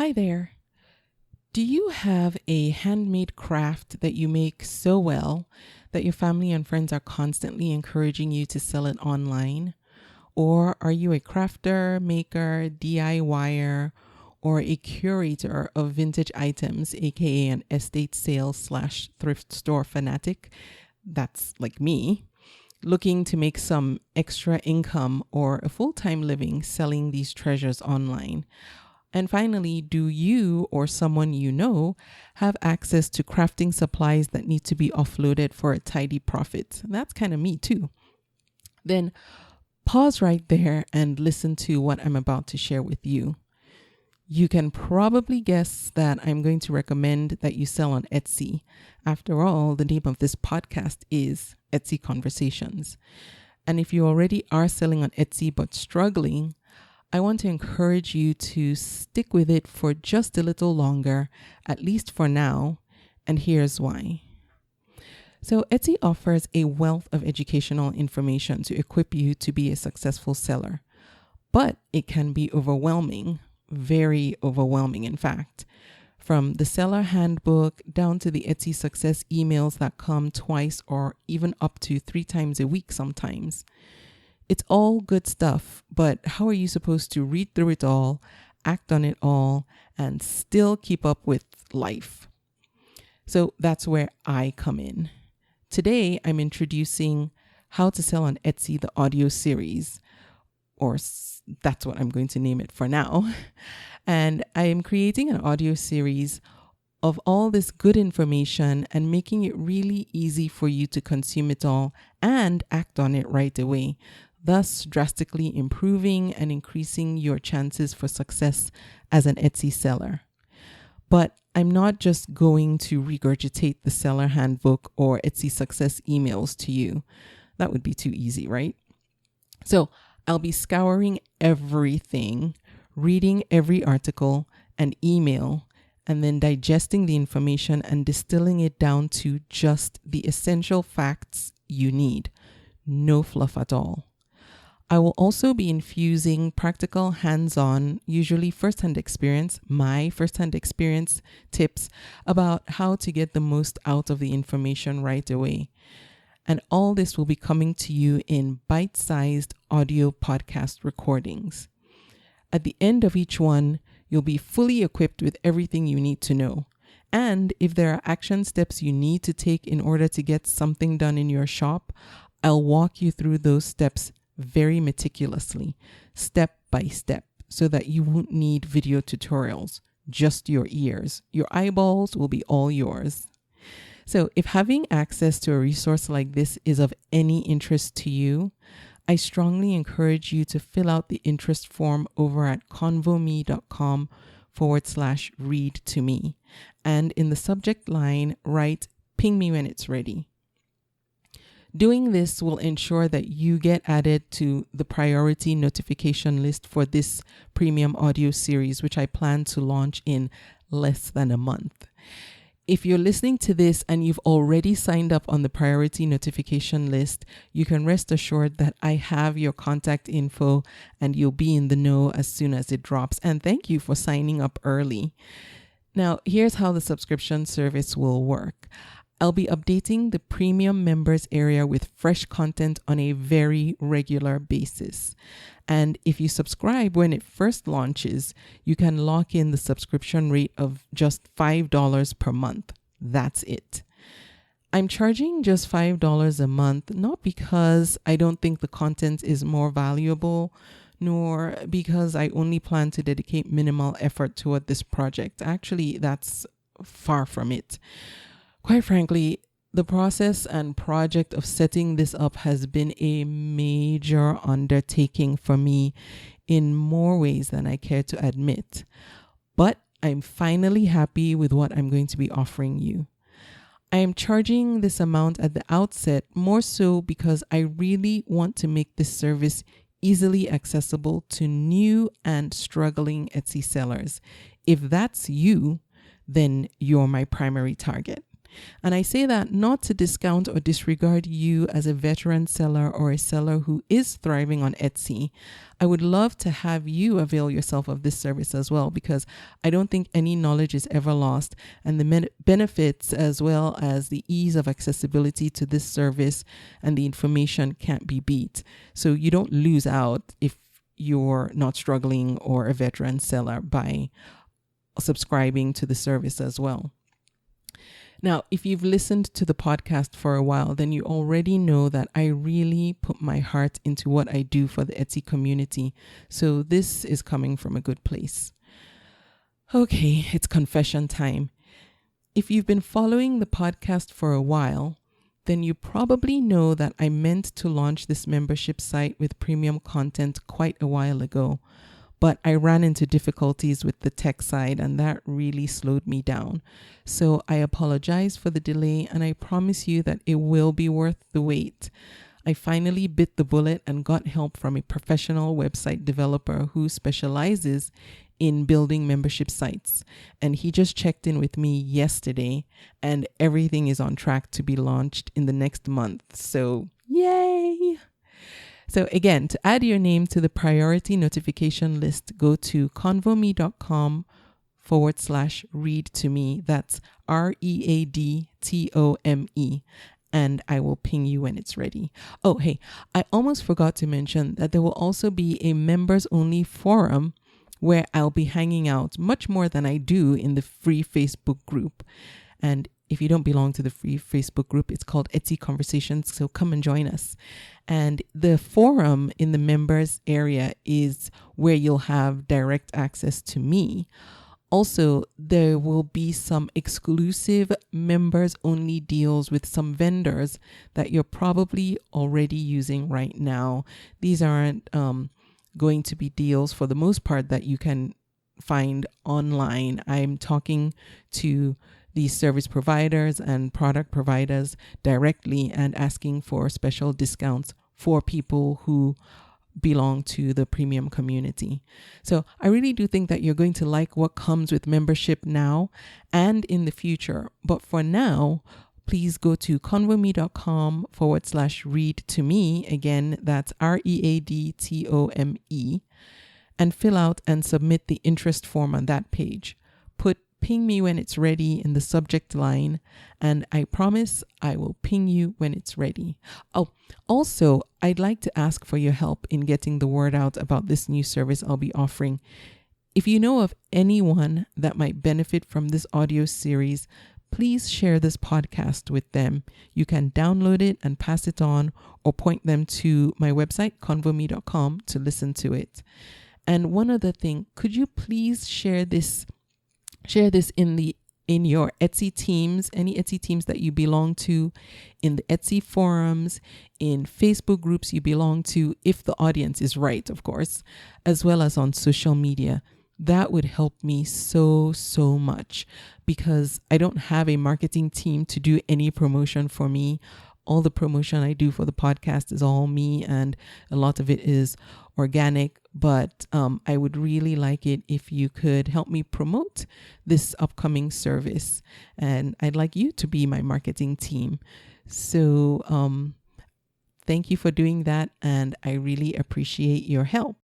Hi there. Do you have a handmade craft that you make so well that your family and friends are constantly encouraging you to sell it online? Or are you a crafter, maker, DIYer, or a curator of vintage items, aka an estate sales / thrift store fanatic? That's like me, looking to make some extra income or a full-time living selling these treasures online. And finally, do you or someone you know have access to crafting supplies that need to be offloaded for a tidy profit? That's kind of me too. Then pause right there and listen to what I'm about to share with you. You can probably guess that I'm going to recommend that you sell on Etsy. After all, the name of this podcast is Etsy Conversations. And if you already are selling on Etsy but struggling, I want to encourage you to stick with it for just a little longer, at least for now, and here's why. So Etsy offers a wealth of educational information to equip you to be a successful seller, but it can be overwhelming, very overwhelming in fact. From the seller handbook down to the Etsy success emails that come twice or even up to 3 times a week sometimes. It's all good stuff, but how are you supposed to read through it all, act on it all, and still keep up with life? So that's where I come in. Today, I'm introducing How to Sell on Etsy, the audio series, or that's what I'm going to name it for now. And I am creating an audio series of all this good information and making it really easy for you to consume it all and act on it right away, thus drastically improving and increasing your chances for success as an Etsy seller. But I'm not just going to regurgitate the seller handbook or Etsy success emails to you. That would be too easy, right? So I'll be scouring everything, reading every article and email, and then digesting the information and distilling it down to just the essential facts you need. No fluff at all. I will also be infusing practical, hands-on, usually first-hand experience, my first-hand experience tips about how to get the most out of the information right away. And all this will be coming to you in bite-sized audio podcast recordings. At the end of each one, you'll be fully equipped with everything you need to know. And if there are action steps you need to take in order to get something done in your shop, I'll walk you through those steps very meticulously, step by step, so that you won't need video tutorials, just your ears. Your eyeballs will be all yours. So if having access to a resource like this is of any interest to you, I strongly encourage you to fill out the interest form over at convome.com/read to me. And in the subject line, write "ping me when it's ready." Doing this will ensure that you get added to the priority notification list for this premium audio series, which I plan to launch in less than a month. If you're listening to this and you've already signed up on the priority notification list, you can rest assured that I have your contact info and you'll be in the know as soon as it drops. And thank you for signing up early. Now, here's how the subscription service will work. I'll be updating the premium members area with fresh content on a very regular basis. And if you subscribe when it first launches, you can lock in the subscription rate of just $5 per month. That's it. I'm charging just $5 a month, not because I don't think the content is more valuable, nor because I only plan to dedicate minimal effort toward this project. Actually, that's far from it. Quite frankly, the process and project of setting this up has been a major undertaking for me in more ways than I care to admit. But I'm finally happy with what I'm going to be offering you. I am charging this amount at the outset more so because I really want to make this service easily accessible to new and struggling Etsy sellers. If that's you, then you're my primary target. And I say that not to discount or disregard you as a veteran seller or a seller who is thriving on Etsy. I would love to have you avail yourself of this service as well, because I don't think any knowledge is ever lost, and the benefits as well as the ease of accessibility to this service and the information can't be beat. So you don't lose out if you're not struggling or a veteran seller by subscribing to the service as well. Now, if you've listened to the podcast for a while, then you already know that I really put my heart into what I do for the Etsy community. So this is coming from a good place. Okay, it's confession time. If you've been following the podcast for a while, then you probably know that I meant to launch this membership site with premium content quite a while ago. But I ran into difficulties with the tech side, and that really slowed me down. So I apologize for the delay, and I promise you that it will be worth the wait. I finally bit the bullet and got help from a professional website developer who specializes in building membership sites. And he just checked in with me yesterday, and everything is on track to be launched in the next month. So yay! So again, to add your name to the priority notification list, go to convome.com/read to me. That's READTOME. And I will ping you when it's ready. Oh, hey, I almost forgot to mention that there will also be a members only forum where I'll be hanging out much more than I do in the free Facebook group. And if you don't belong to the free Facebook group, it's called Etsy Conversations. So come and join us. And the forum in the members area is where you'll have direct access to me. Also, there will be some exclusive members only deals with some vendors that you're probably already using right now. These aren't going to be deals for the most part that you can find online. I'm talking to these service providers and product providers directly and asking for special discounts for people who belong to the premium community. So I really do think that you're going to like what comes with membership now and in the future. But for now, please go to convome.com/read to me. Again, that's READTOME, and fill out and submit the interest form on that page. Put "ping me when it's ready" in the subject line, and I promise I will ping you when it's ready. Oh, also, I'd like to ask for your help in getting the word out about this new service I'll be offering. If you know of anyone that might benefit from this audio series, please share this podcast with them. You can download it and pass it on, or point them to my website, convome.com, to listen to it. And one other thing, could you please share this in your Etsy teams, any Etsy teams that you belong to, in the Etsy forums, in Facebook groups you belong to, if the audience is right, of course, as well as on social media. That would help me so much, because I don't have a marketing team to do any promotion for me. All the promotion I do for the podcast is all me, and a lot of it is organic. But I would really like it if you could help me promote this upcoming service. And I'd like you to be my marketing team. So thank you for doing that. And I really appreciate your help.